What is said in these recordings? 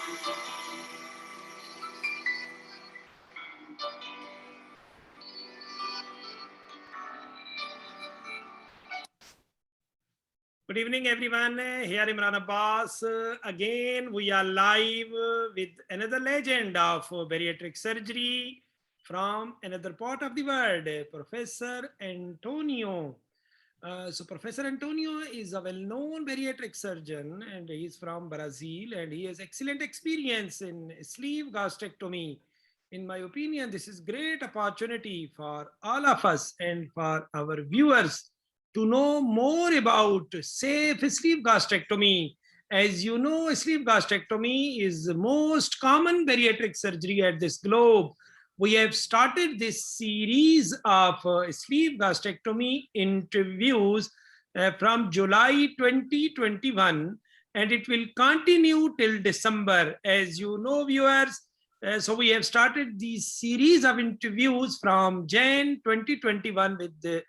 Good evening, everyone. Here Imran Abbas. Again, we are live with another legend of bariatric surgery from another part of the world, Professor Antonio. So Professor Antonio is a well-known bariatric surgeon, and he is from Brazil, and he has excellent experience in sleeve gastrectomy. In my opinion, this is great opportunity for all of us and for our viewers to know more about safe sleeve gastrectomy. As you know, sleeve gastrectomy is the most common bariatric surgery at this globe. We have started this series of sleeve gastrectomy interviews from July 2021, and it will continue till December. As you know, viewers, so we have started these series of interviews from Jan 2021 with the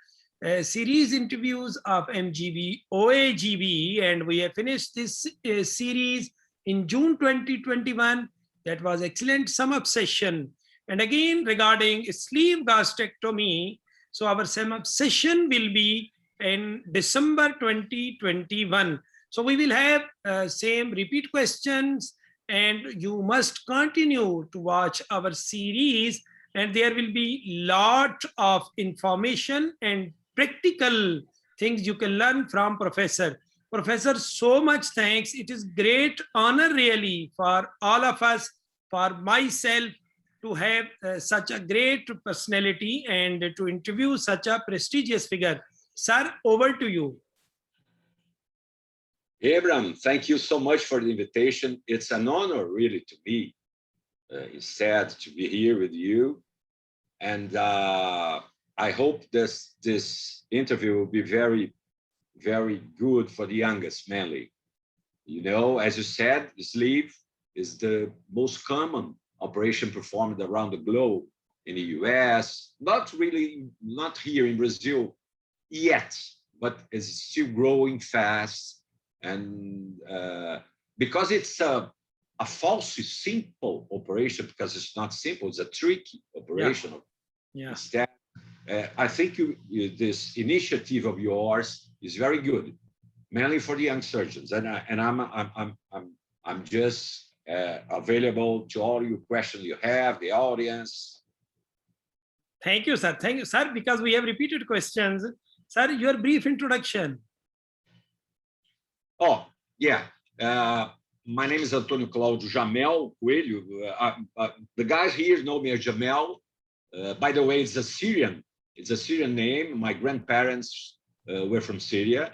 series interviews of MGB, OAGB, and we have finished this series in June 2021. That was excellent sum-up session. And again, regarding sleeve gastrectomy, so our sum-up session will be in December 2021. So we will have same repeat questions, and you must continue to watch our series, and there will be lot of information and practical things you can learn from Professor. Professor, so much thanks. It is great honor really for all of us, for myself, to have such a great personality and to interview such a prestigious figure. Sir, over to you. Abraham, thank you so much for the invitation. It's an honor really to be sad to be here with you. And I hope this interview will be very, very good for the youngest, mainly. You know, as you said, the sleeve is the most common operation performed around the globe in the US, not here in Brazil yet, but it's still growing fast. And because it's a falsely simple operation, because it's not simple, it's a tricky operation. Yeah. Instead, I think this initiative of yours is very good, mainly for the young surgeons, and I'm just available to all your questions you have, the audience. Thank you, sir. Thank you, sir, because we have repeated questions. Sir, your brief introduction. Oh, yeah. My name is Antonio Claudio Jamel Coelho. The guys here know me as Jamel. By the way, it's a Syrian name. My grandparents were from Syria.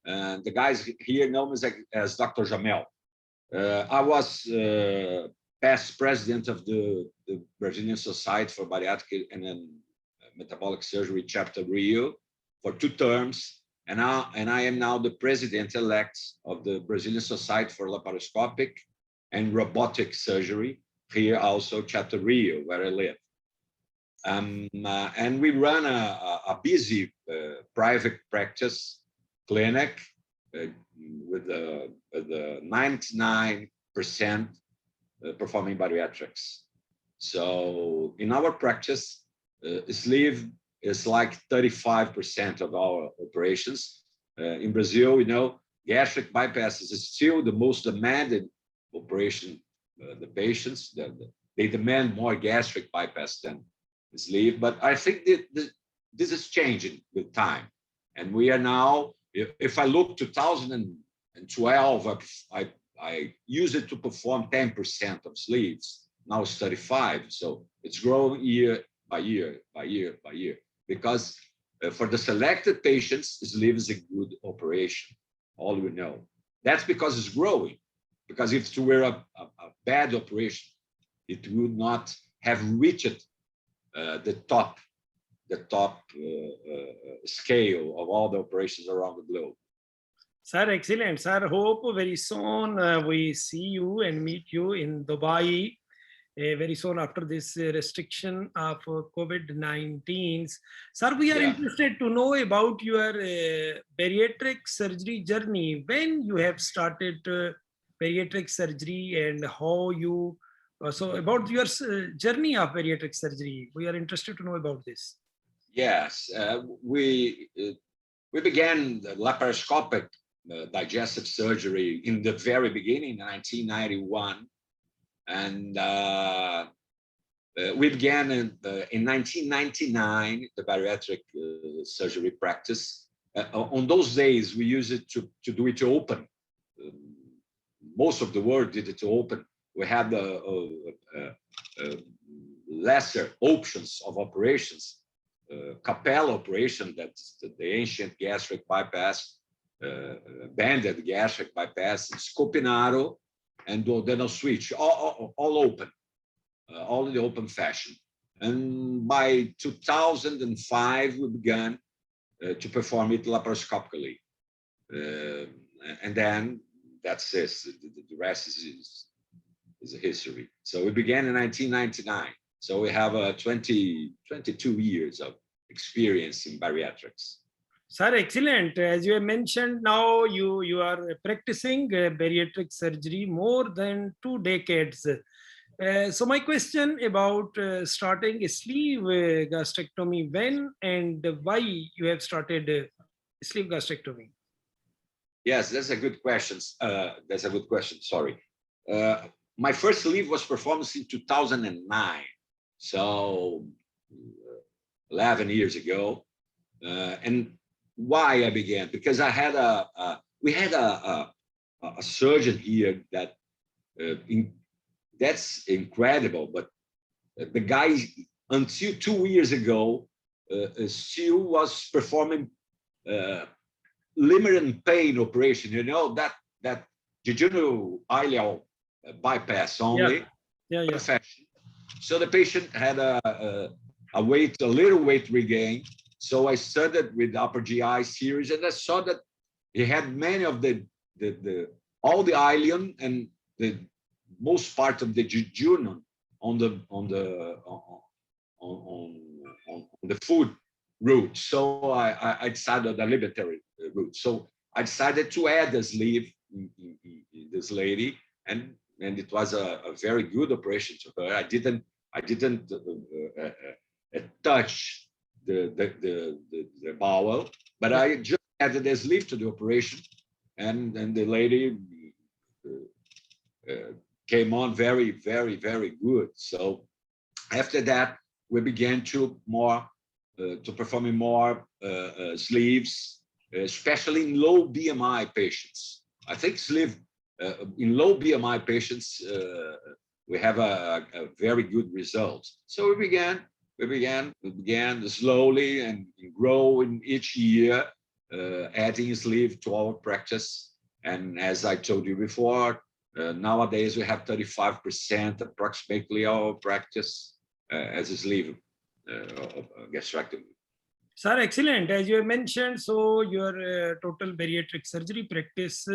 And the guys here know me as Dr. Jamel. I was past president of the Brazilian Society for Bariatric and Metabolic Surgery, Chapter Rio, for 2 terms. And I am now the president-elect of the Brazilian Society for Laparoscopic and Robotic Surgery, here also, Chapter Rio, where I live. And we run a busy private practice clinic with the 99% performing bariatrics. So in our practice, sleeve is like 35% of our operations. In Brazil, you know, gastric bypasses is still the most demanded operation. The patients, they demand more gastric bypass than sleeve, but I think that this is changing with time. And we are now, if I look 2012, I used it to perform 10% of sleeves. Now it's 35. So it's growing year by year, by year, by year. Because for the selected patients, sleeve is a good operation. All we know. That's because it's growing. Because if it were a bad operation, it would not have reached the top scale of all the operations around the globe. Sir, excellent. Sir, hope very soon we see you and meet you in Dubai very soon after this restriction of COVID-19. Sir, we are interested to know about your bariatric surgery journey, when you have started bariatric surgery and how you, so about your journey of bariatric surgery. We are interested to know about this. Yes, we began the laparoscopic digestive surgery in the very beginning, in 1991, and we began in 1999 the bariatric surgery practice. On those days, we used it to do it open. Most of the world did it open. We had lesser options of operations. Capella operation, that's the ancient gastric bypass, banded gastric bypass, scopinaro, and duodenal switch, all open, all in the open fashion. And by 2005, we began to perform it laparoscopically. And then that's this, the rest is a history. So we began in 1999. So we have 22 years of experience in bariatrics. Sir, excellent. As you have mentioned, now you are practicing bariatric surgery more than 2 decades. So my question about starting a sleeve gastrectomy, when and why you have started sleeve gastrectomy? Yes, that's a good question. That's a good question. Sorry. My first sleeve was performed in 2009. So 11 years ago. And why I began? Because I had we had a surgeon here that that's incredible. But the guy until 2 years ago still was performing limit and pain operation. You know that jejunal ileal bypass only. Yeah. So the patient had a little weight regain. So I started with upper GI series, and I saw that he had many of all the ileum and the most part of the jejunum on the food route. So I decided the libertary route. So I decided to add a sleeve in this lady, and it was a very good operation to her. I didn't touch the bowel, but I just added a sleeve to the operation, and the lady came on very, very, very good. So after that, we began to performing more sleeves, especially in low BMI patients. I think sleeve in low BMI patients, we have a very good result. So we began slowly and growing each year, adding sleeve to our practice. And as I told you before, nowadays we have 35% approximately our practice as a sleeve gastrectomy. Sir, excellent. As you have mentioned, so your total bariatric surgery practice,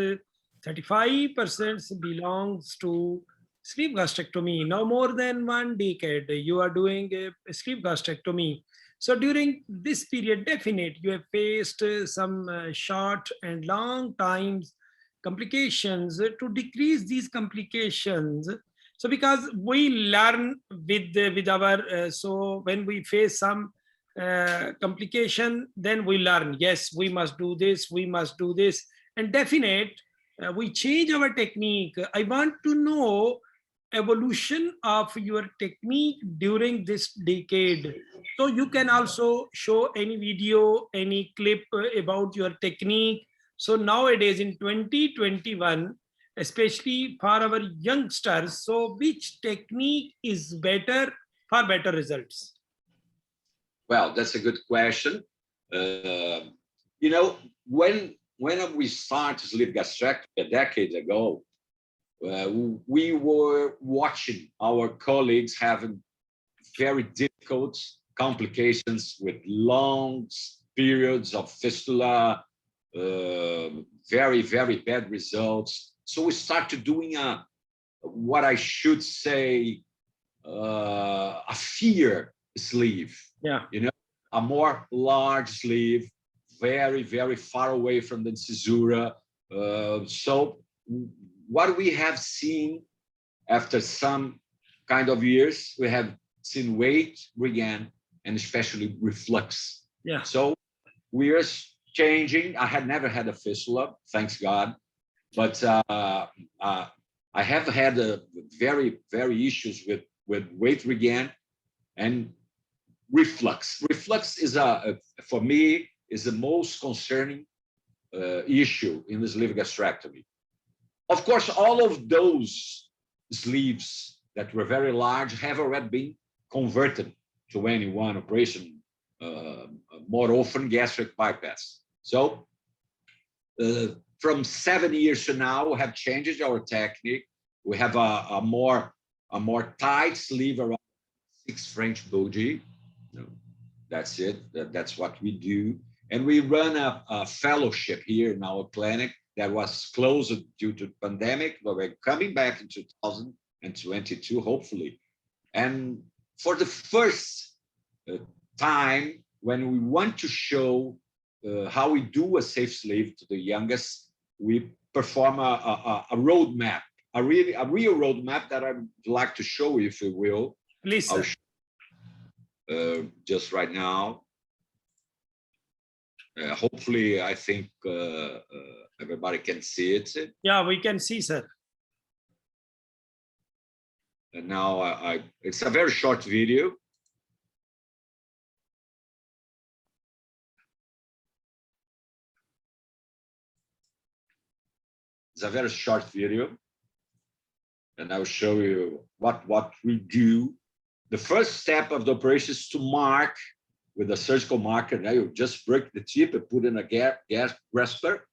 35% belongs to sleeve gastrectomy. Now more than 1 decade, you are doing a sleeve gastrectomy. So during this period, definite, you have faced some short and long times complications. To decrease these complications, so because we learn with our, so when we face some complication, then we learn, yes, we must do this, and definite, we change our technique. I want to know evolution of your technique during this decade. So you can also show any video, any clip about your technique. So nowadays in 2021, especially for our youngsters, so which technique is better for better results? Well, that's a good question. You know, when we started sleeve gastrectomy a decade ago, we were watching our colleagues having very difficult complications with long periods of fistula, very, very bad results. So we started doing what I should say, a fear sleeve. Yeah. You know, a more large sleeve, very, very far away from the incisura. So what we have seen after some kind of years, we have seen weight regain and especially reflux. Yeah. So we are changing. I had never had a fistula, thanks God, but I have had a very issues with weight regain and reflux. Reflux is for me is the most concerning issue in the sleeve gastrectomy. Of course, all of those sleeves that were very large have already been converted to any one operation, more often gastric bypass. So from 7 years to now, we have changed our technique. We have a more tight sleeve around 6 French bougie. That's it. That's what we do. And we run a fellowship here in our clinic that was closed due to pandemic, but we're coming back in 2022, hopefully. And for the first time, when we want to show how we do a safe sleeve to the youngest, we perform a roadmap, a real roadmap that I'd like to show you, if you will. Please, sir. Just right now. Hopefully, I think everybody can see it. Yeah, we can see, sir. And now it's a very short video. It's a very short video. And I'll show you what we do. The first step of the operation is to mark with a surgical marker. Now you just break the tip and put in a gas grasper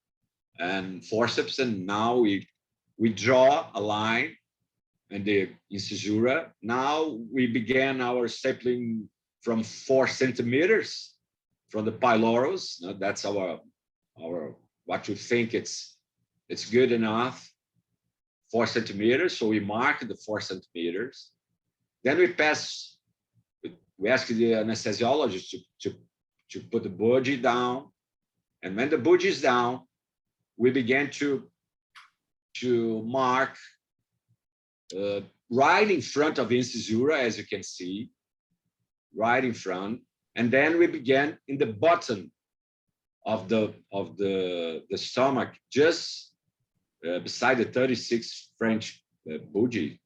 and forceps, and now we draw a line in the incisura. Now we began our stapling from 4 centimeters from the pyloros. Now that's our what you think it's good enough. 4 centimeters. So we mark the 4 centimeters. Then we ask the anesthesiologist to put the bougie down. And when the bougie is down, we began to mark right in front of incisura, as you can see, right in front. And then we began in the bottom of the stomach, just beside the 36 French bougie,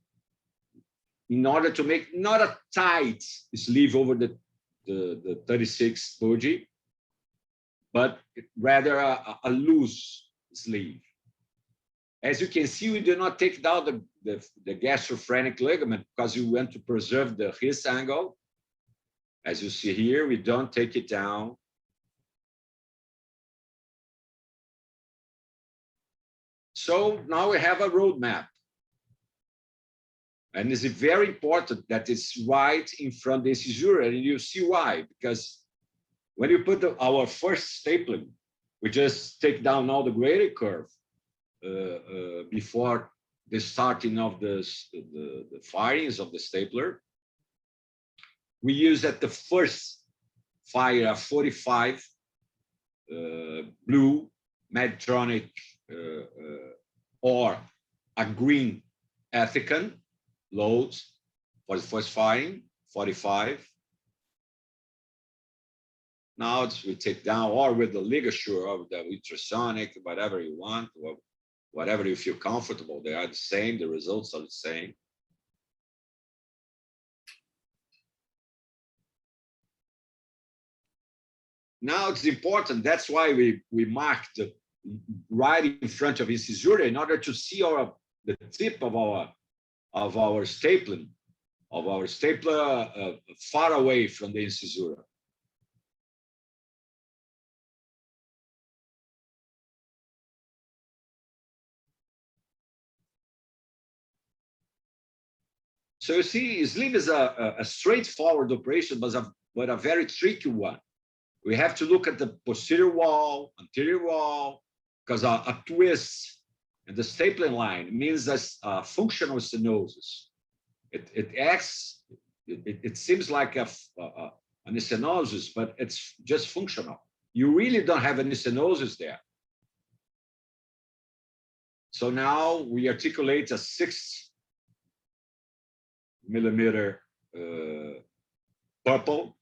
in order to make not a tight sleeve over the 36 bougie, but rather a loose sleeve. As you can see, we do not take down the gastrophrenic ligament because we want to preserve the wrist angle. As you see here, we don't take it down. So now we have a roadmap. And it's very important that it's right in front of the incisura, and you see why. Because when you put our first stapling, we just take down all the gradient curve before the starting of the firings of the stapler. We use at the first fire a 45 blue Medtronic or a green Ethicon loads for the first firing, 45. Now we take down, or with the ligature or the ultrasonic, whatever you want, or whatever you feel comfortable. They are the same, the results are the same. Now it's important, that's why we mark the right in front of incisura in order to see the tip of our stapling, far away from the incisura. So you see, sleeve is a straightforward operation, but a very tricky one. We have to look at the posterior wall, anterior wall, because a twist in the stapling line means a functional stenosis. It acts, it seems like an stenosis, but it's just functional. You really don't have any stenosis there. So now we articulate a 6 millimeter purple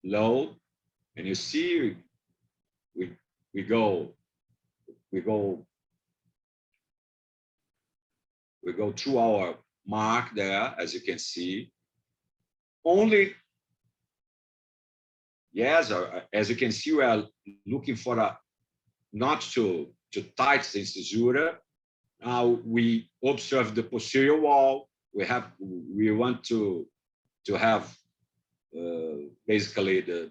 load, and you see we go through our mark there, as you can see. Only, yes, as you can see, we are looking for a not to tight the incisura. Now we observe the posterior wall. We want to have basically the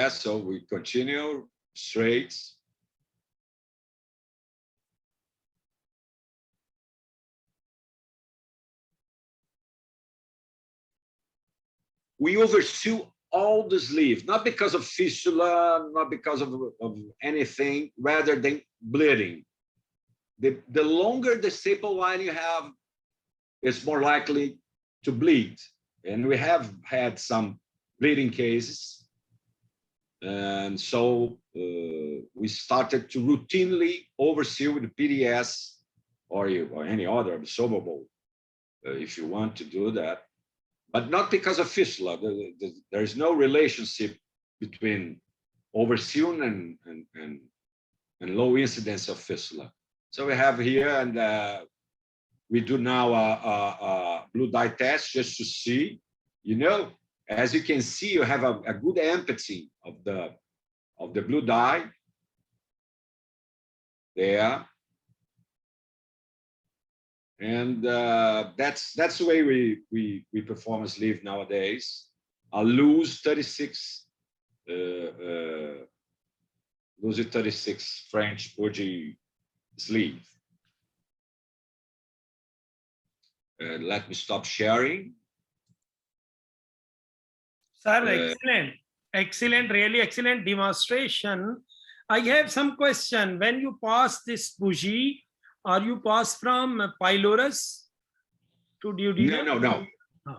so we continue straight. We oversew all the sleeve, not because of fistula, not because of anything, rather than bleeding. The longer the staple line you have, it's more likely to bleed. And we have had some bleeding cases. And so we started to routinely overseal with PDS or any other absorbable, if you want to do that. But not because of fistula. There is no relationship between oversewn and low incidence of fistula. So we have here, and we do now a blue dye test just to see. You know, as you can see, you have a good emptying of the blue dye there. And that's the way we perform a sleeve nowadays. A loose 36 French bougie sleeve. Let me stop sharing. Sir, excellent, really excellent demonstration. I have some question. When you pass this bougie, are you pass from pylorus to duodenum?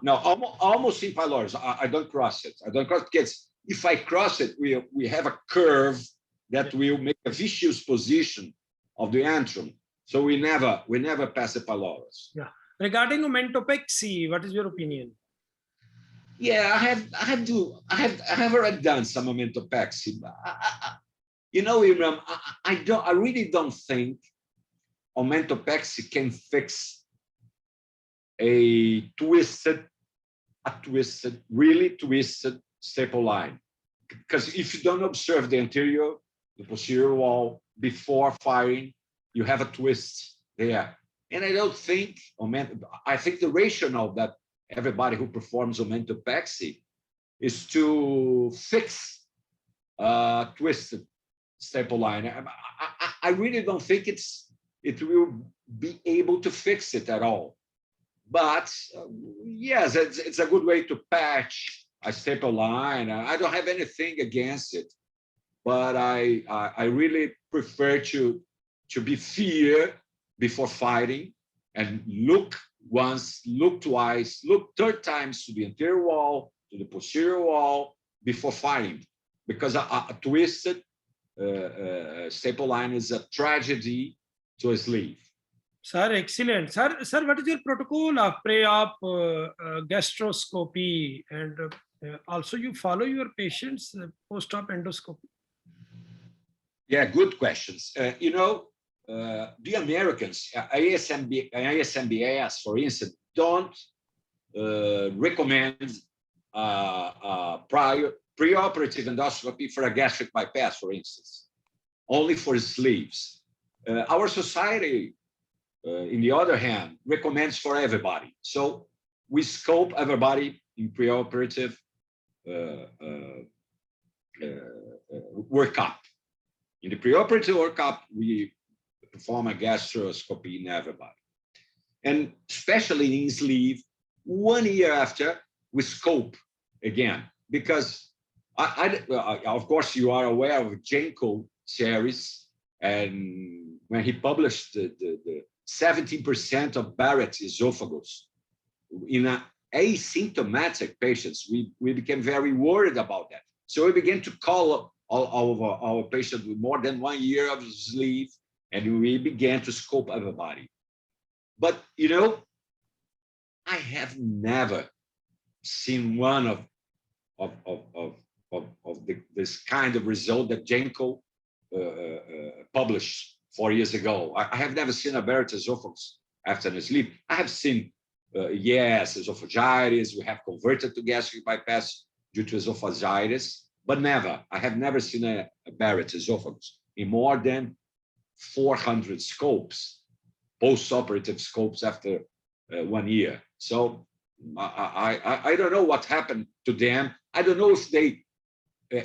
No, almost in pylorus. I don't cross it. I don't cross it because if I cross it, we have a curve that will make a vicious position of the antrum. So we never pass the pylorus. Yeah. Regarding Omentopex, what is your opinion? Yeah, I have already done some Omentopex. You know, I really don't think Omentopex can fix a really twisted staple line. Because if you don't observe the posterior wall before firing, you have a twist there. And I don't think I think the rationale that everybody who performs Omentopex is to fix twisted staple line. I really don't think it will be able to fix it at all. But yes, it's a good way to patch a staple line. I don't have anything against it, but I really prefer to be fair before fighting and look once, look twice, look third times to the anterior wall, to the posterior wall before fighting, because a twisted staple line is a tragedy to a sleeve. Sir, excellent. Sir, what is your protocol of pre-op gastroscopy, and also you follow your patients post-op endoscopy? Yeah, good questions. You know, the Americans, ISMBS, for instance, don't recommend preoperative endoscopy for a gastric bypass, for instance, only for sleeves. Our society, in the other hand, recommends for everybody. So we scope everybody in preoperative workup. In the preoperative workup, we perform a gastroscopy in everybody. And especially in sleeve, 1 year after, we scope again. Because, of course, you are aware of Janko series, and when he published the 17% of Barrett's esophagus in a asymptomatic patients, we became very worried about that. So we began to call all of our patients with more than 1 year of sleeve, and we began to scope everybody. But, you know, I have never seen one of this kind of result that Janko published 4 years ago. I have never seen a Barrett esophagus after a sleeve. I have seen, yes, esophagitis. We have converted to gastric bypass due to esophagitis, but never. I have never seen a Barrett esophagus in more than 400 scopes, post-operative scopes after 1 year. So I don't know what happened to them. I don't know if they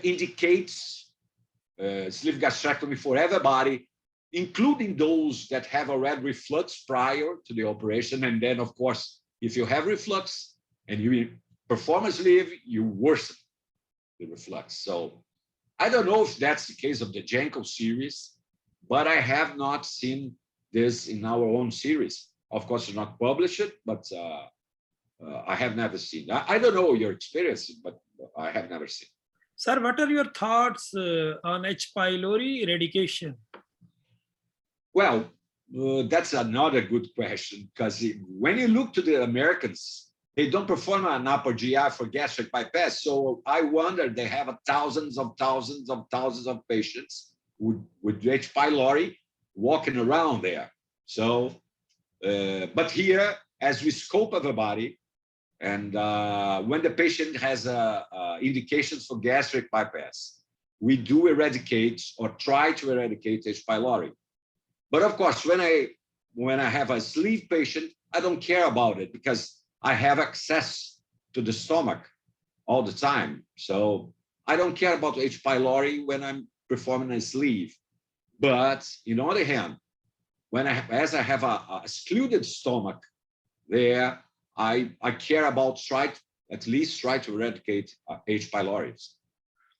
indicate sleeve gastrectomy for everybody, including those that have already reflux prior to the operation. And then, of course, if you have reflux and you perform a sleeve, you worsen the reflux. So I don't know if that's the case of the Janko series, but I have not seen this in our own series. Of course, it's not published, but I have never seen. I don't know your experience, but I have never seen. Sir, what are your thoughts on H. pylori eradication? Well, that's another good question, because when you look to the Americans, they don't perform an upper GI for gastric bypass. So I wonder, they have thousands of patients with H. pylori walking around there. So, but here, as we scope everybody, and when the patient has indications for gastric bypass, we do eradicate or try to eradicate H. pylori. But of course, when I have a sleeve patient, I don't care about it because I have access to the stomach all the time. So I don't care about H. pylori when I'm performing a sleeve. But on the other hand, as I have a excluded stomach there, I care about at least try to eradicate H. pylori.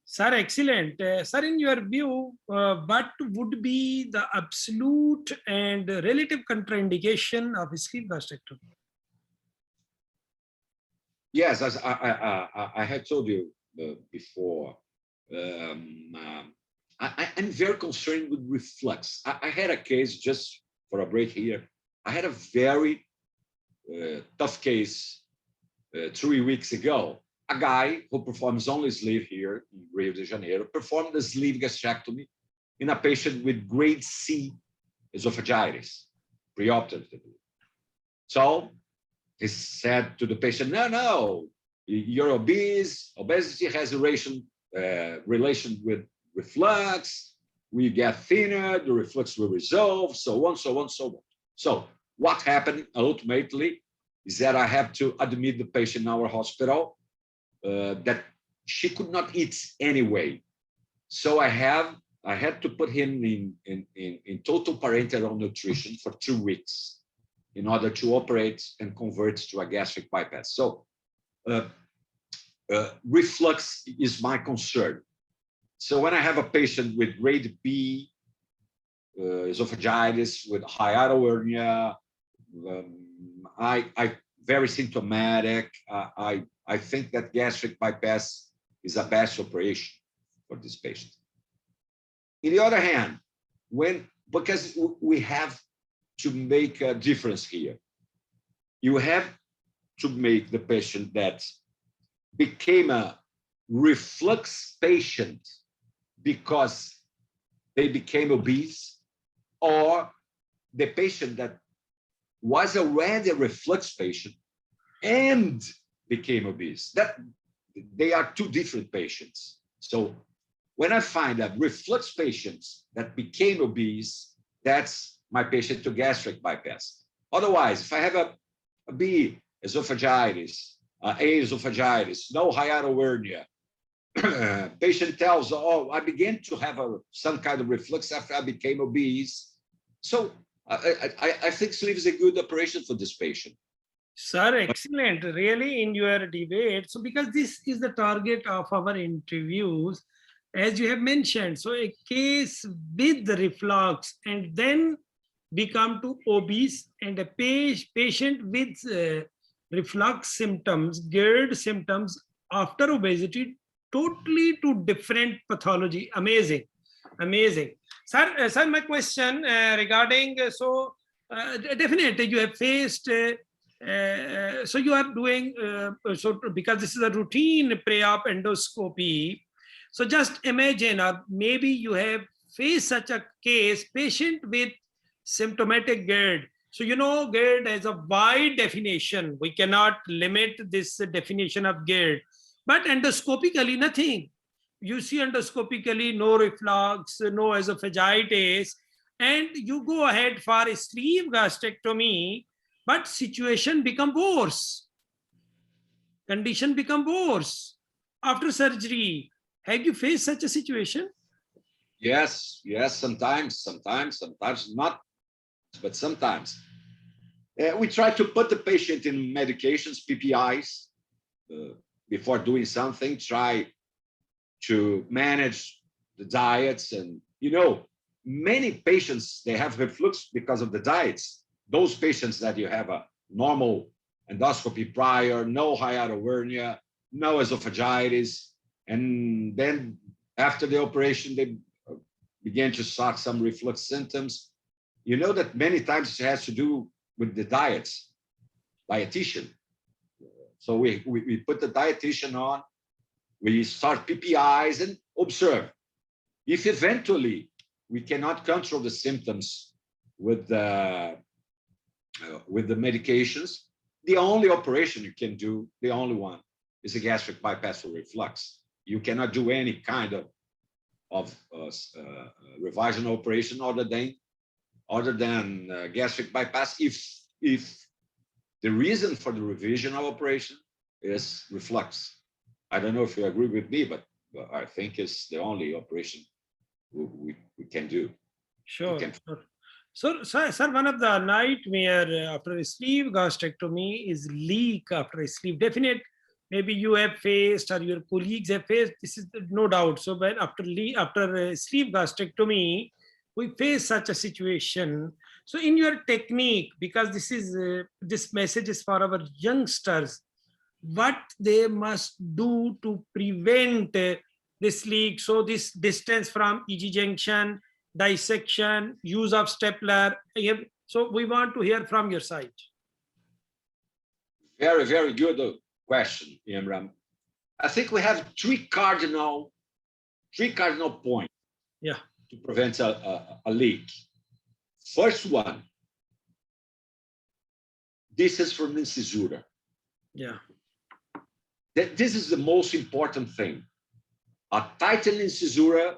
Sir, excellent. Sir, in your view, what would be the absolute and relative contraindication of sleeve gastrectomy? Yes, as I had told you before, I'm very concerned with reflux. I had a case, just for a break here, I had a very tough case 3 weeks ago. A guy who performs only sleeve here in Rio de Janeiro performed a sleeve gastrectomy in a patient with grade C esophagitis, preoperatively. So he said to the patient, no, you're obese. Obesity has a relation with reflux. We get thinner, the reflux will resolve, so on. So what happened ultimately is that I have to admit the patient in our hospital, that she could not eat anyway. So I had to put him in total parenteral nutrition for 2 weeks in order to operate and convert to a gastric bypass. So reflux is my concern. So when I have a patient with grade B esophagitis with hiatal hernia, I very symptomatic, I think that gastric bypass is a best operation for this patient. On the other hand, because we have to make a difference here, you have to make the patient that became a reflux patient because they became obese, or the patient that was already a reflux patient and became obese. That they are two different patients. So when I find that reflux patients that became obese, that's my patient to gastric bypass. Otherwise, if I have a B esophagitis, A esophagitis, no hiatal hernia, patient tells, oh, I began to have some kind of reflux after I became obese. So I think sleeve is a good operation for this patient. Sir, excellent. Really, in your debate. So, because this is the target of our interviews, as you have mentioned, so a case with the reflux and then become to obese, and a patient with reflux symptoms, GERD symptoms after obesity, totally two different pathology. Amazing, amazing. Sir, my question regarding, definitely you have faced, so you are doing, so because this is a routine pre-op endoscopy, so just imagine, or maybe you have faced such a case, patient with symptomatic GERD. So, you know, GERD has a wide definition. We cannot limit this definition of GERD, but endoscopically, nothing. You see endoscopically, no reflux, no esophagitis, and you go ahead for a sleeve gastrectomy, but situation become worse. Condition become worse after surgery. Have you faced such a situation? Yes, yes, sometimes not, but sometimes. We try to put the patient in medications, PPIs, before doing something, try to manage the diets. And, you know, many patients, they have reflux because of the diets. Those patients that you have a normal endoscopy prior, no hiatal hernia, no esophagitis, and then after the operation, they began to start some reflux symptoms. You know that many times it has to do with the diets, dietitian. So we put the dietitian on, we start PPIs and observe. If eventually we cannot control the symptoms with the medications, the only operation you can do, the only one, is a gastric bypass or reflux. You cannot do any kind of revision operation other than gastric bypass if the reason for the revision of operation is reflux. I don't know if you agree with me, but I think it's the only operation we can do. Sure. So, sir, one of the nightmare after a sleeve gastrectomy is leak after a sleeve. Definite, maybe you have faced or your colleagues have faced. This is no doubt. So, when after a sleeve gastrectomy, we face such a situation. So, in your technique, because this message is for our youngsters, what they must do to prevent this leak. So, this distance from EG junction, dissection, use of stapler. So we want to hear from your side. Very, very good question, Imran. I think we have three cardinal points to prevent a leak. First one, distance from incisura. Yeah. This is the most important thing. A tightened incisura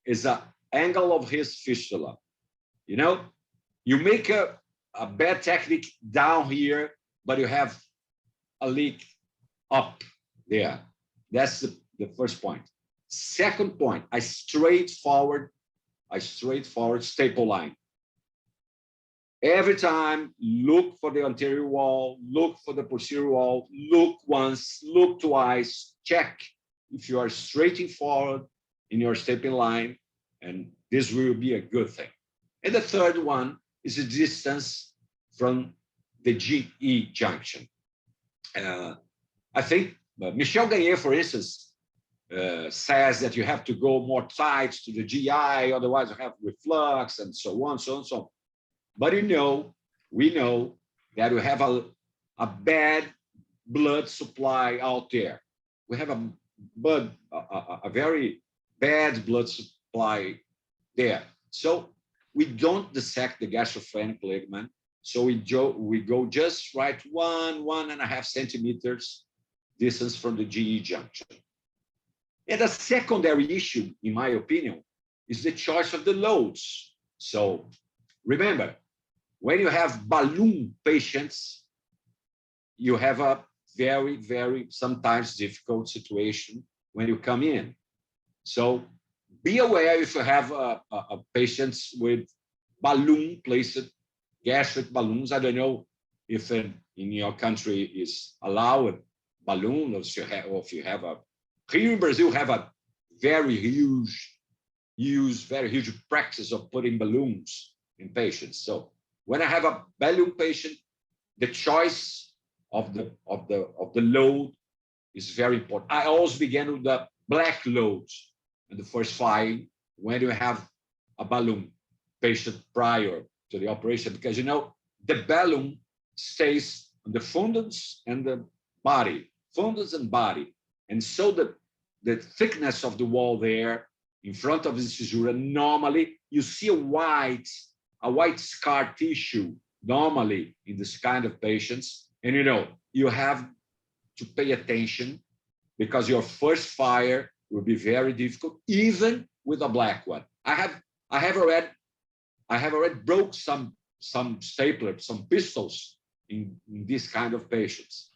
is an angle of his fistula. You know, you make a bad technique down here, but you have a leak up there. That's the first point. Second point, a straightforward staple line. Every time, look for the anterior wall, look for the posterior wall, look once, look twice, check if you are straight forward in your stapling line, and this will be a good thing. And the third one is the distance from the GE junction. I think Michel Gagné, for instance, says that you have to go more tight to the GI, otherwise you have reflux and so on, so on, so on. But we know that we have a bad blood supply out there. We have a very bad blood supply there. So we don't dissect the gastrophrenic ligament. So we go just right 1.5 centimeters distance from the GE junction. And a secondary issue, in my opinion, is the choice of the loads. So remember, when you have balloon patients, you have a very, very sometimes difficult situation when you come in. So be aware if you have patients with balloon placed gastric balloons. I don't know if in your country is allowed balloon, or if you have a, here in Brazil have a very huge practice of putting balloons in patients. So when I have a balloon patient, the choice of the load is very important. I always begin with the black loads in the first file when you have a balloon patient prior to the operation, because the balloon stays on the fundus and the body, fundus and body. And so the thickness of the wall there in front of the caesura, normally you see a white scar tissue normally in this kind of patients. And you have to pay attention because your first fire will be very difficult, even with a black one. I have already broke some staplers, some pistols in this kind of patients.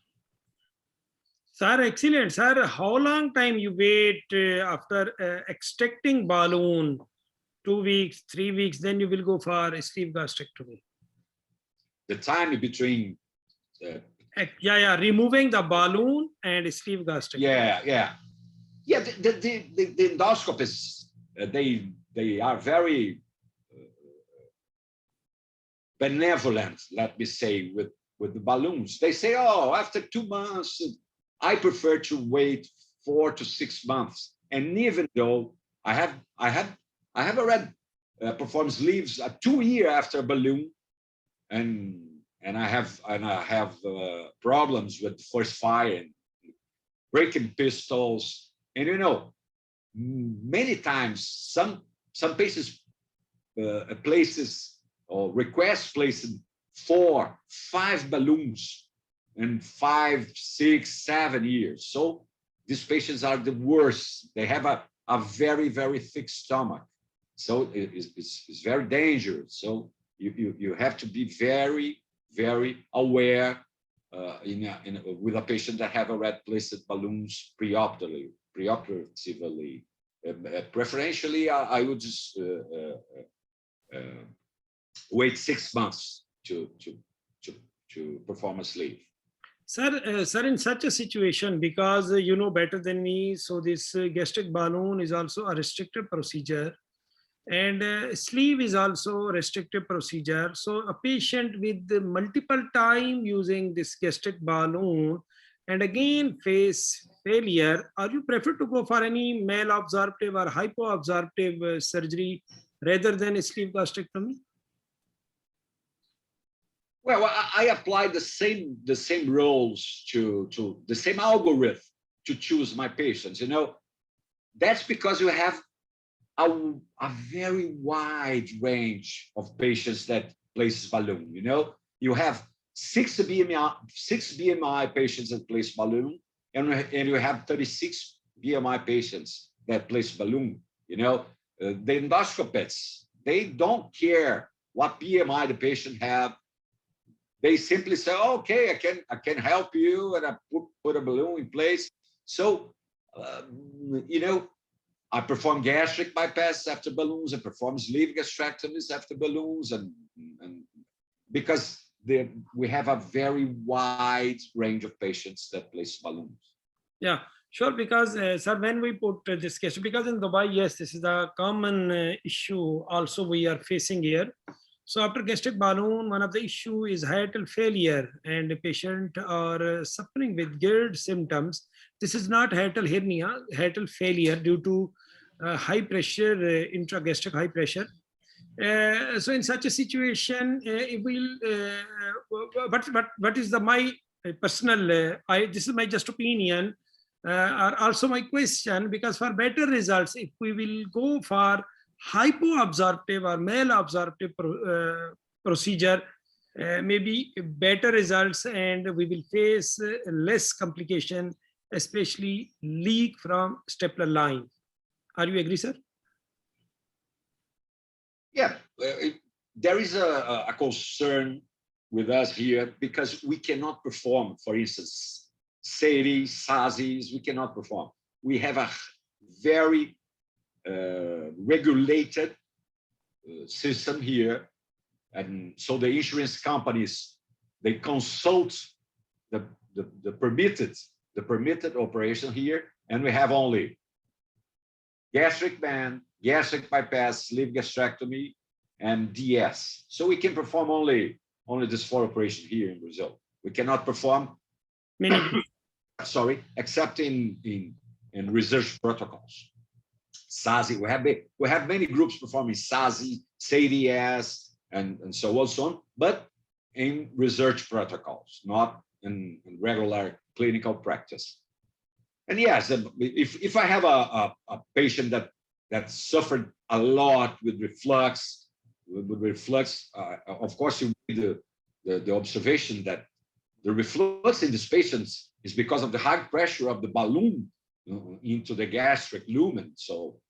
Sir, excellent. Sir, how long time you wait after extracting balloon? 2 weeks, 3 weeks, then you will go for a sleeve gastrectomy. The time between removing the balloon and sleeve gastrectomy. Yeah. The endoscopists, they are very benevolent, let me say, with the balloons. They say, oh, after 2 months, I prefer to wait 4 to 6 months. And even though I have already performed sleeves 2 years after a balloon, and I have problems with first fire and breaking pistols, and many times some patients places or request placing 4, 5 balloons in 5, 6, 7 years. So these patients are the worst. They have a very, very thick stomach. So it's very dangerous. So you have to be very, very aware with a patient that have already placed balloons preoperatively. Preferentially, I would just wait 6 months to perform a sleeve. Sir, in such a situation, because you know better than me, so this gastric balloon is also a restricted procedure, and sleeve is also restricted procedure. So a patient with multiple time using this gastric balloon and again face failure, are you prefer to go for any malabsorptive or hypoabsorptive surgery rather than a sleeve gastrectomy? Well, I apply the same rules to the same algorithm to choose my patients. That's because you have a very wide range of patients that places balloon. You have 6 BMI patients that place balloon, and you have 36 BMI patients that place balloon. The endoscopists, they don't care what BMI the patient have. They simply say, oh, okay, I can help you, and I put a balloon in place. So, I perform gastric bypass after balloons. I perform sleeve gastrectomies after balloons, and because we have a very wide range of patients that place balloons. Yeah, sure. Because sir, when we put this case, because in Dubai, yes, this is a common issue. Also, we are facing here. So after gastric balloon, one of the issue is hiatal failure, and the patient are suffering with GERD symptoms. This is not hiatal hernia, hiatal failure due to high pressure, intragastric high pressure. So in such a situation, it will. What is my personal? This is my just opinion, or also my question, because for better results, if we will go for hypoabsorptive or malabsorptive procedure, maybe better results, and we will face less complication, especially leak from stapler line. Are you agree, sir? Yeah, there is a concern with us here because we cannot perform, for instance, SATIs, SASIs, we cannot perform. We have a very regulated system here, and so the insurance companies, they consult the permitted operation here, and we have only gastric band, gastric bypass, sleeve gastrectomy, and DS. So we can perform only this 4 operations here in Brazil. We cannot perform Many groups. Sorry, except in research protocols. SASI, we have many groups performing SASI, SADS, and so on, but in research protocols, not in regular clinical practice. And yes, if I have a patient that suffered a lot with reflux, of course, you need the observation that the reflux in these patients is because of the high pressure of the balloon into the gastric lumen. So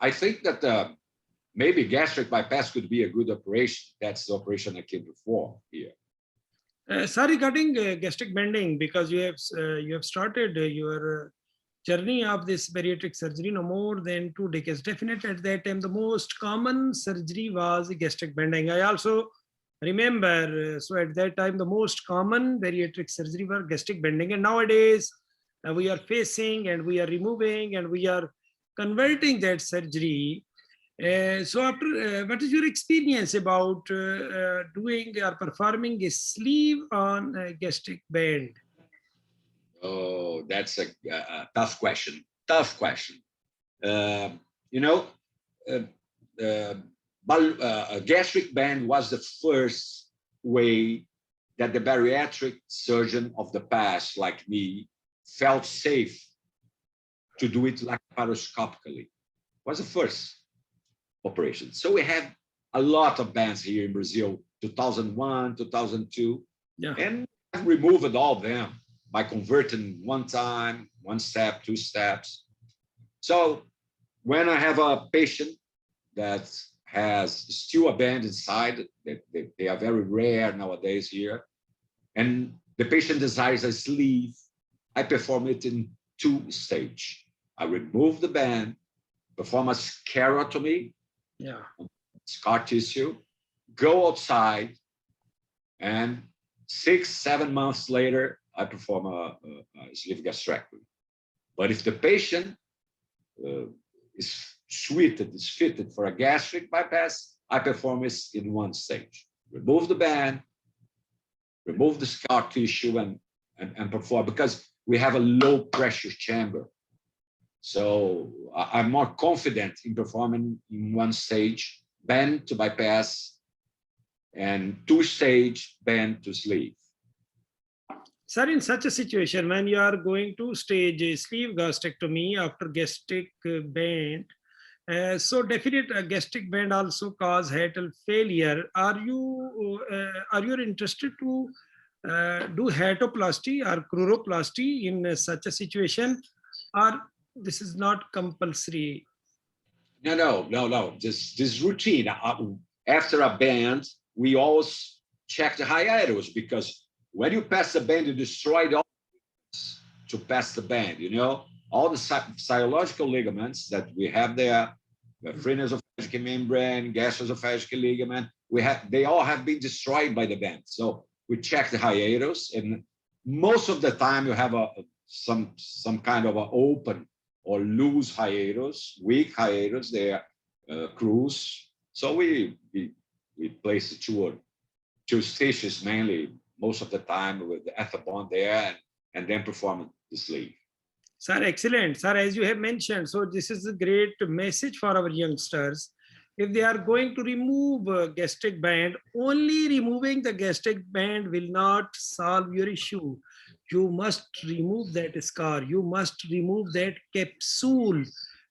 I think that maybe gastric bypass could be a good operation. That's the operation I can perform here. Sir, regarding gastric bending, because you have started your journey of this bariatric surgery no more than 2 decades. Definitely at that time, the most common surgery was gastric bending. I also remember, so at that time, the most common bariatric surgery was gastric bending. And nowadays, we are facing and we are removing and we are converting that surgery. So after, what is your experience about doing or performing a sleeve on a gastric band? Oh, that's a tough question. Tough question. You know, a gastric band was the first way that the bariatric surgeon of the past, like me, felt safe to do it laparoscopically. Was the first operation. So we have a lot of bands here in Brazil, 2001, 2002, yeah. And I've removed all of them by converting one time, 1 step, 2 steps. So when I have a patient that has still a band inside, they are very rare nowadays here, and the patient desires a sleeve, I perform it in 2 stages. I remove the band, perform a scarotomy, scar tissue, go outside, and 6-7 months later, I perform a sleeve gastrectomy. But if the patient is fitted for a gastric bypass, I perform it in 1 stage. Remove the band, remove the scar tissue, and perform, because we have a low pressure chamber. So I'm more confident in performing in 1 stage, band to bypass, and 2 stage band to sleeve. Sir, in such a situation, when you are going to stage a sleeve gastrectomy after gastric band, so definite gastric band also cause hiatal failure. Are you interested to do heteroplasty or chloroplasty in such a situation, or this is not compulsory? No. This routine. After a band, we always check the hiatus, because when you pass the band, you destroy all to pass the band. You know, all the physiological ligaments that we have there, the phrenosophageal membrane, gastroesophageal ligament, they all have been destroyed by the band. So we check the hiatus, and most of the time you have some kind of an open or loose hiatus, weak hiatus. They are cruise. So we place 2 stitches mainly most of the time with the ethibond there, and then perform the sleeve. Sir, excellent. Sir, as you have mentioned, so this is a great message for our youngsters. If they are going to remove a gastric band, only removing the gastric band will not solve your issue. You must remove that scar. You must remove that capsule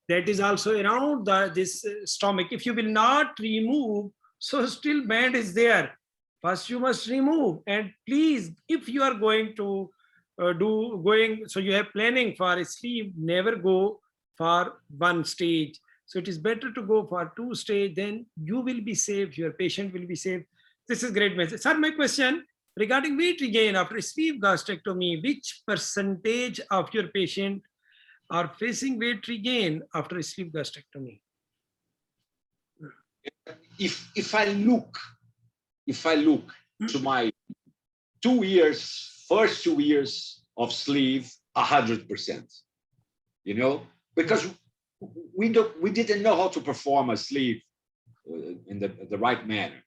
that is also around this stomach. If you will not remove, so still band is there. First, you must remove. And please, if you are going to so you have planning for a sleeve, never go for 1 stage. So it is better to go for 2 stage, then you will be safe, your patient will be safe. This is great message. Sir, my question regarding weight regain after sleeve gastrectomy, which percentage of your patient are facing weight regain after a sleeve gastrectomy? If I look to my 2 years, first 2 years of sleeve, 100%, you know, because we didn't know how to perform a sleeve in the right manner.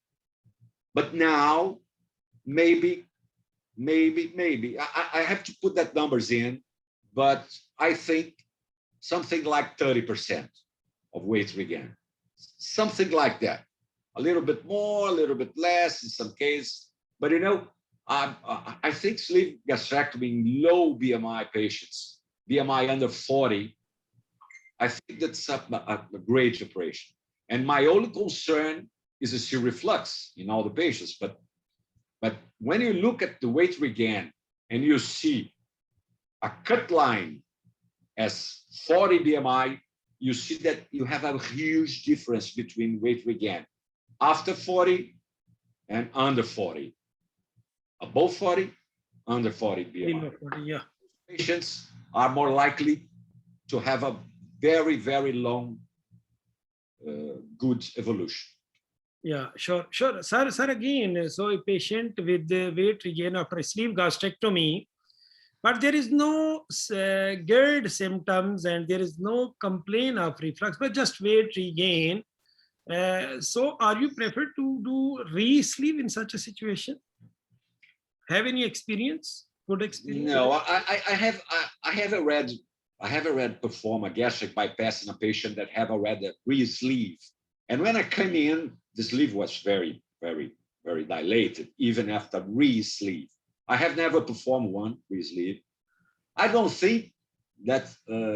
But now, maybe maybe. I have to put that numbers in, but I think something like 30% of weight regain, something like that. A little bit more, a little bit less in some cases. But you know, I think sleeve gastrectomy in low BMI patients, BMI under 40, I think that's a great operation. And my only concern is a still reflux in all the patients. But when you look at the weight regain and you see a cut line as 40 BMI, you see that you have a huge difference between weight regain after 40 and under 40. Above 40, under 40 BMI. Yeah. Patients are more likely to have a very, very long, good evolution. Yeah, sure. Sir, again, so a patient with the weight regain after a sleeve gastrectomy, but there is no GERD symptoms and there is no complaint of reflux, but just weight regain. So are you prepared to do re-sleeve in such a situation? Have any experience? Good experience? No, I have already performed a gastric bypass in a patient that have already re-sleeve. And when I came in, the sleeve was very, very, very dilated, even after re-sleeve. I have never performed one re-sleeve. I don't think that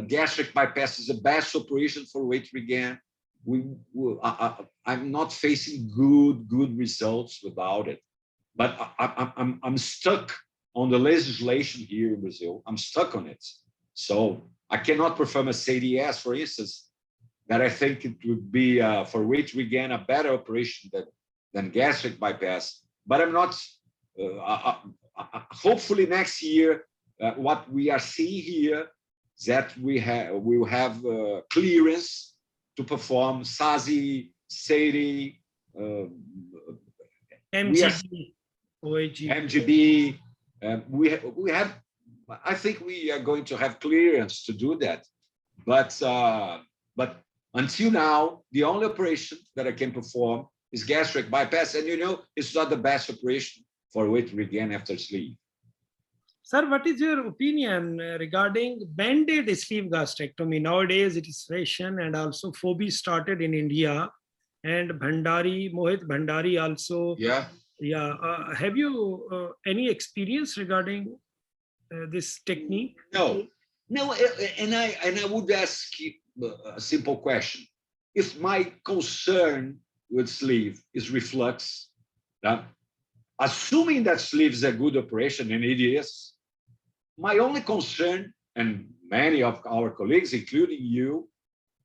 gastric bypass is the best operation for weight regain. I'm not facing good results without it. But I'm stuck on the legislation here in Brazil. I'm stuck on it. So I cannot perform a CDS, for instance, that I think it would be for weight regain a better operation than gastric bypass. But I'm not, hopefully next year, what we are seeing here is that we will have clearance to perform SASI, SADI, MGB, OAG. MGB. We have, I think we are going to have clearance to do that. But until now, the only operation that I can perform is gastric bypass. And you know, it's not the best operation for weight regain after sleeve. Sir, what is your opinion regarding band-aid sleeve gastrectomy? Nowadays, it is fashion, and also Phoebe started in India, and Mohit Bhandari also. Yeah. Yeah. Have you any experience regarding this technique? No. And I would ask you a simple question. If my concern with sleeve is reflux, assuming that sleeve is a good operation, and it is, my only concern, and many of our colleagues, including you,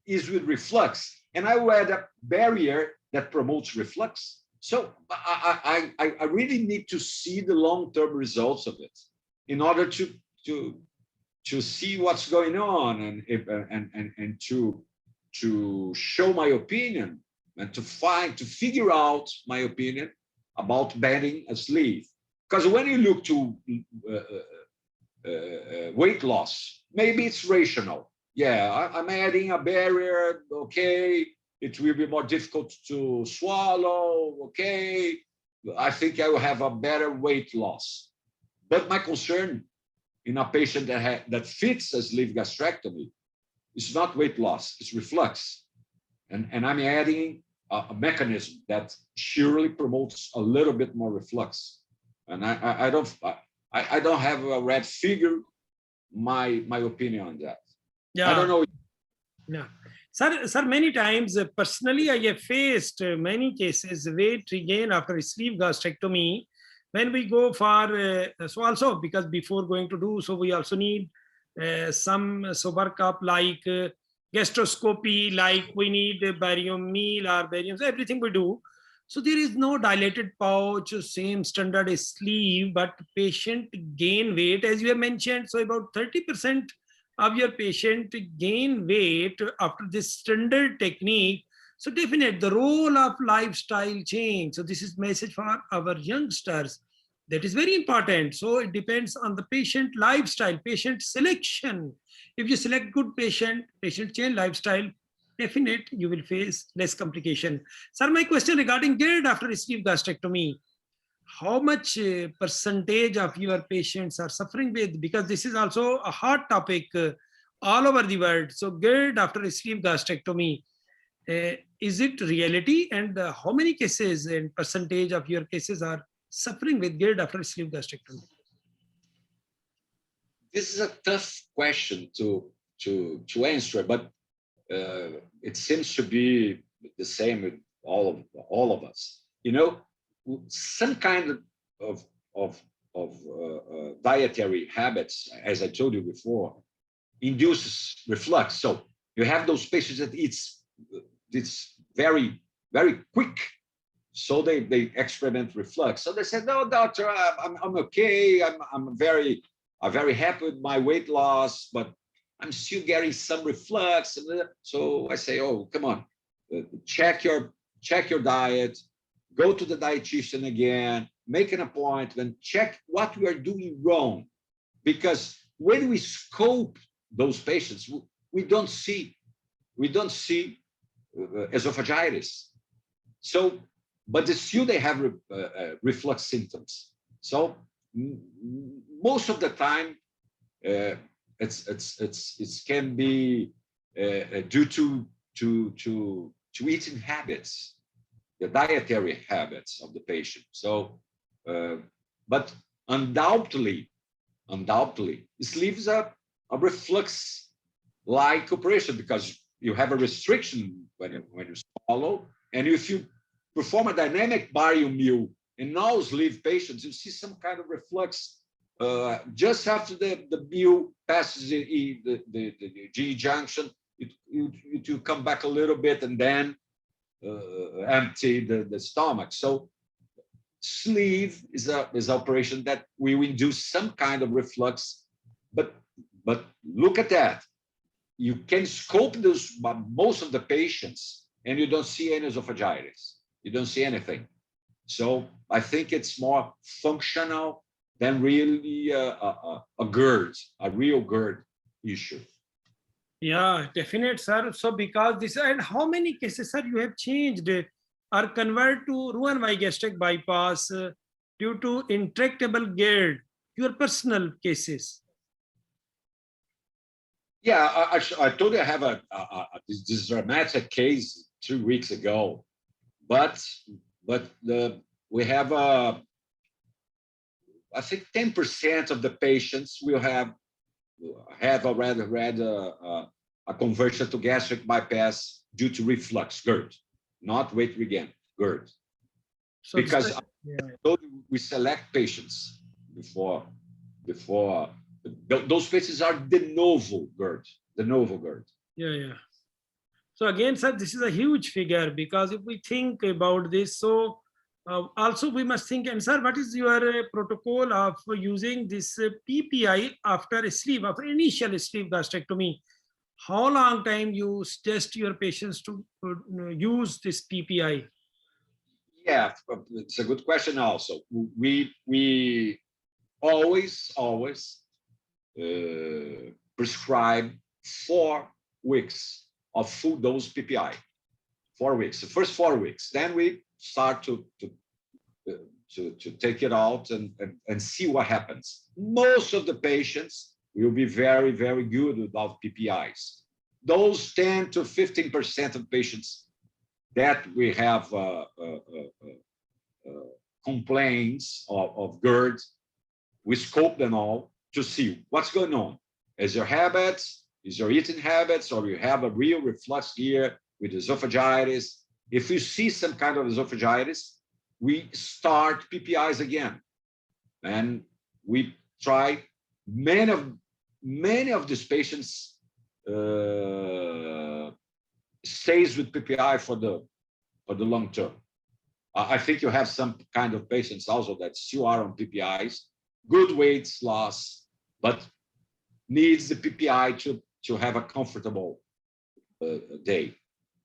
is with reflux. And I wear a barrier that promotes reflux. So I really need to see the long-term results of it in order to see what's going on and to show my opinion and to figure out my opinion about bending a sleeve. Because when you look to weight loss, maybe it's rational. Yeah, I'm adding a barrier, okay, it will be more difficult to swallow, okay, I think I will have a better weight loss. But my concern in a patient that fits a sleeve gastrectomy is not weight loss, it's reflux. And I'm adding a mechanism that surely promotes a little bit more reflux. And I don't have a red figure my opinion on that. Yeah. I don't know. Yeah. Sir, many times, personally, I have faced many cases weight regain after sleeve gastrectomy. When we go for, so also because before going to do, so we also need some workup like gastroscopy, like we need barium meal or barium, so everything we do. So there is no dilated pouch, same standard sleeve, but patient gain weight, as you have mentioned. So about 30% of your patient gain weight after this standard technique. So definitely the role of lifestyle change. So this is message for our youngsters. That is very important. So it depends on the patient lifestyle, patient selection. If you select good patient change lifestyle, definite you will face less complication. Sir, my question regarding GERD after sleeve gastrectomy. how much percentage of your patients are suffering with? Because this is also a hot topic all over the world. So GERD after sleeve gastrectomy, is it reality? And how many cases and percentage of your cases are suffering with GERD after sleeve gastrectomy? This is a tough question to answer, but it seems to be the same with all of us. You know, some kind of dietary habits, as I told you before, induces reflux. So you have those patients that it's very quick, so they experiment reflux. So they said, no, doctor, I'm okay. I'm very happy with my weight loss, but I'm still getting some reflux. So I say, oh, come on, check your diet, go to the dietitian again, make an appointment, check what we are doing wrong. Because when we scope those patients, we don't see esophagitis. So, but still they have reflux symptoms. So most of the time, it can be due to eating habits, the dietary habits of the patient. So, but undoubtedly, this leaves a reflux-like operation, because you have a restriction when you swallow, and if you perform a dynamic barium meal in all sleeve patients, you see some kind of reflux just after the meal passes the G junction. It will come back a little bit and then empty the stomach. So sleeve is an operation that will induce some kind of reflux, but look at that. You can scope those most of the patients, and you don't see any esophagitis. You don't see anything. So I think it's more functional than really a GERD, a real GERD issue. Yeah, definite, sir. So because this, and how many cases, sir, you have changed or converted to Roux-en-Y gastric bypass due to intractable GERD, your personal cases? Yeah, I told you I have this dramatic case 2 weeks ago, but we have I think 10% of the patients will have already had a conversion to gastric bypass due to reflux, GERD, not weight regain, GERD. So because we select patients before those patients are de novo GERD. Yeah. So again, sir, this is a huge figure, because if we think about this, so also we must think, and sir, what is your protocol of using this PPI after initial sleeve gastrectomy? How long time you suggest your patients to use this PPI? Yeah, it's a good question also. We always prescribe 4 weeks of full dose PPI. 4 weeks, the first 4 weeks. Then we start to take it out and see what happens. Most of the patients will be very good without PPIs. Those 10 to 15% of patients that we have complaints of GERD, we scope them all to see what's going on. Is your habits, is your eating habits, or you have a real reflux here with esophagitis? If you see some kind of esophagitis, we start PPIs again, and we try. Many of these patients stays with PPI for the long term. I think you have some kind of patients also that still are on PPIs, good weight loss, but needs the PPI to have a comfortable day.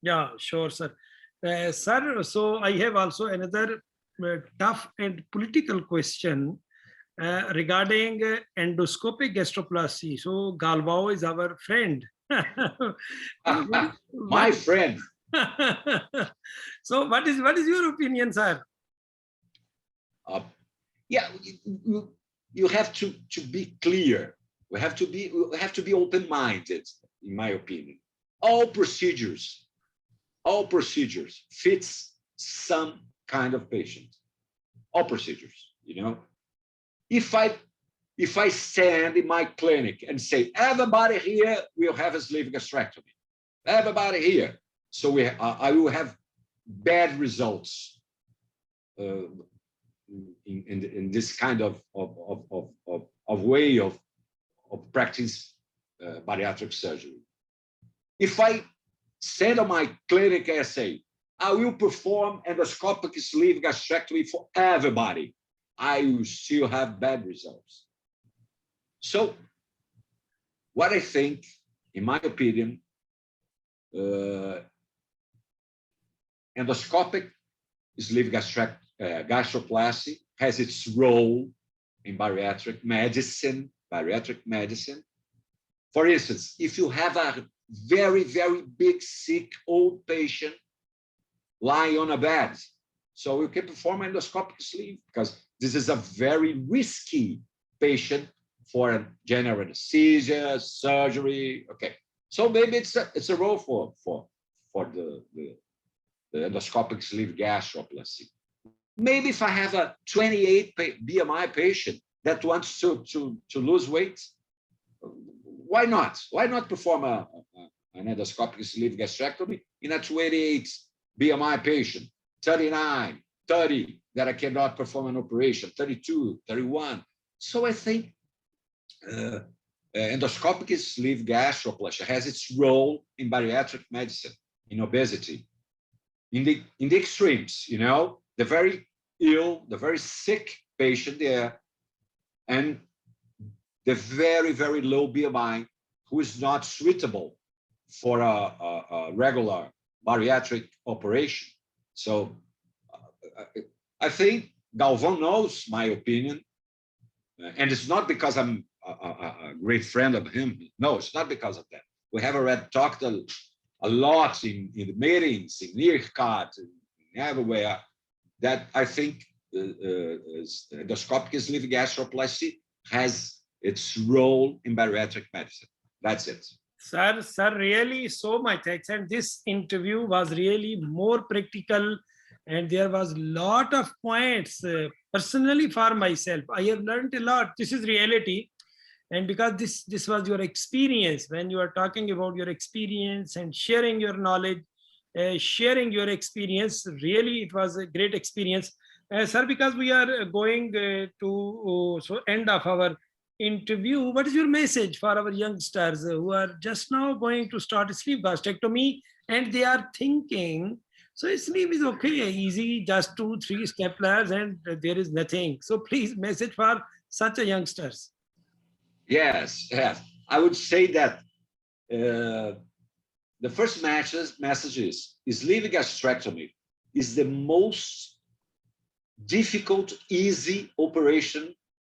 Yeah, sure, sir. Sir, so I have also another tough and political question regarding endoscopic gastroplasty. So Galvao is our friend. My friend. So what is your opinion, sir? Yeah, you have to be clear. We have to be open-minded, in my opinion. All procedures fits some kind of patient. All procedures, you know. If I stand in my clinic and say, everybody here will have a sleeve gastrectomy, everybody here, so I will have bad results in this kind of way of practice bariatric surgery. If I send on my clinic essay, I will perform endoscopic sleeve gastrectomy for everybody, I will still have bad results. So what I think, in my opinion, endoscopic sleeve gastroplasty has its role in bariatric medicine. For instance, if you have a very, very big, sick, old patient lying on a bed, so you can perform endoscopic sleeve, because this is a very risky patient for a general anesthesia, surgery. Okay, so maybe it's a role for the endoscopic sleeve gastroplasty. Maybe if I have a 28 BMI patient that wants to lose weight, why not? Why not perform an endoscopic sleeve gastrectomy in a 28 BMI patient, 39, 30, that I cannot perform an operation, 32, 31. So I think endoscopic sleeve gastroplasty has its role in bariatric medicine, in obesity, in the extremes, you know, the very ill, the very sick patient there, and the very, very low BMI who is not suitable for a regular bariatric operation. So I think Galvão knows my opinion, and it's not because I'm a great friend of him. No, it's not because of that. We have already talked a lot in the meetings, in NIRCAT, everywhere, that I think endoscopic sleeve gastroplasty has its role in bariatric medicine. That's it. Sir, really so much thanks. And this interview was really more practical, and there was a lot of points. Personally, for myself, I have learned a lot. This is reality. And because this was your experience, when you are talking about your experience and sharing your knowledge, sharing your experience, really it was a great experience. Sir, because we are going to end of our interview, what is your message for our youngsters who are just now going to start sleeve gastrectomy and they are thinking, so sleeve is okay, easy, just 2-3 staplers and there is nothing. So please, message for such a youngsters. Yes. I would say that the first message is sleeve gastrectomy is the most difficult, easy operation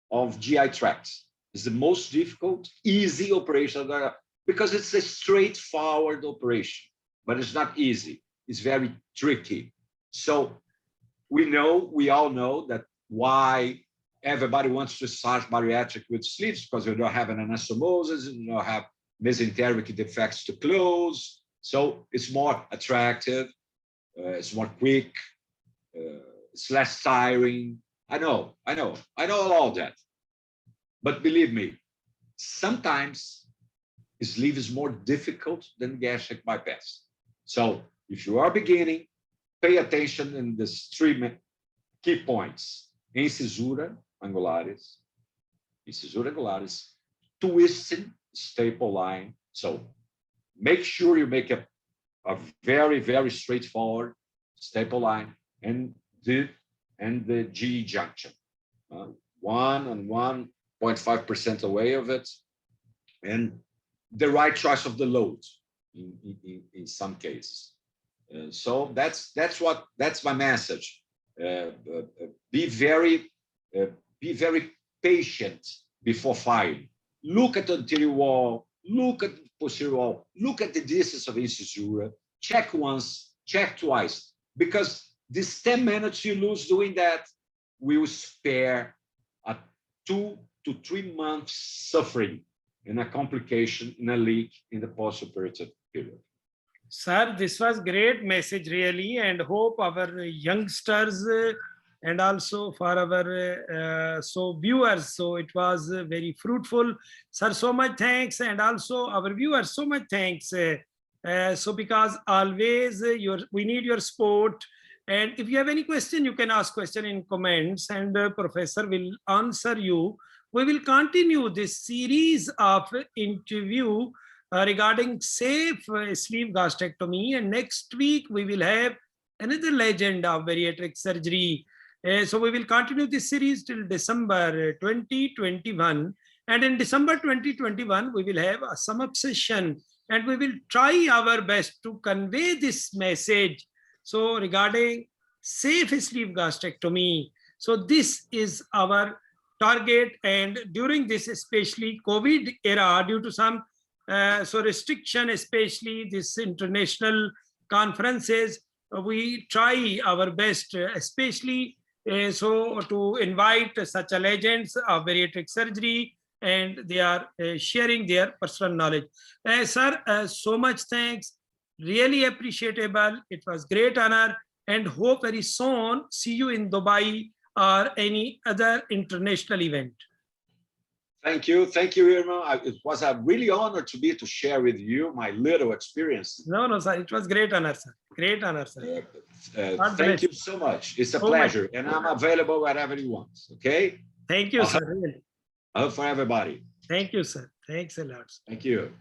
of GI tract. It's the most difficult, easy operation because it's a straightforward operation, but it's not easy. It's very tricky. So we all know that why everybody wants to start bariatric with sleeves, because you don't have an anastomosis, you don't have mesenteric defects to close. So it's more attractive, it's more quick, it's less tiring. I know all that. But believe me, sometimes sleeve is more difficult than gastric bypass. So if you are beginning, pay attention in these 3 key points: incisura angularis, twisting staple line. So make sure you make a very, very straightforward staple line, and the G junction, 1 and 1.5% away of it, and the right choice of the load in some cases. So that's my message. Be very patient before filing. Look at the anterior wall, look at the posterior wall, look at the distance of incisura, check once, check twice, because this 10 minutes you lose doing that will spare a 2 to 3 months suffering in a complication, in a leak in the postoperative period. Sir, this was great message really, and hope our youngsters and also for our viewers. So it was very fruitful. Sir, so much thanks, and also our viewers, so much thanks. So because always we need your support. And if you have any question, you can ask question in comments, and Professor will answer you. We will continue this series of interview regarding safe sleeve gastrectomy, and next week we will have another legend of bariatric surgery. So we will continue this series till December 2021, and in December 2021 we will have a sum-up session, and we will try our best to convey this message. So regarding safe sleeve gastrectomy, so this is our target, and during this especially COVID era, due to some restriction, especially this international conferences, we try our best, especially to invite such a legends of bariatric surgery, and they are sharing their personal knowledge. Sir, so much thanks, really appreciable. It was great honor, and hope very soon see you in Dubai or any other international event. Thank you, Irma. It was a really honor to share with you my little experience. No, sir, it was great honor, sir. Great honor, sir. Thank you so much. It's a pleasure, and I'm available wherever you want. Okay. Thank you, sir. I hope for everybody. Thank you, sir. Thanks a lot. Thank you.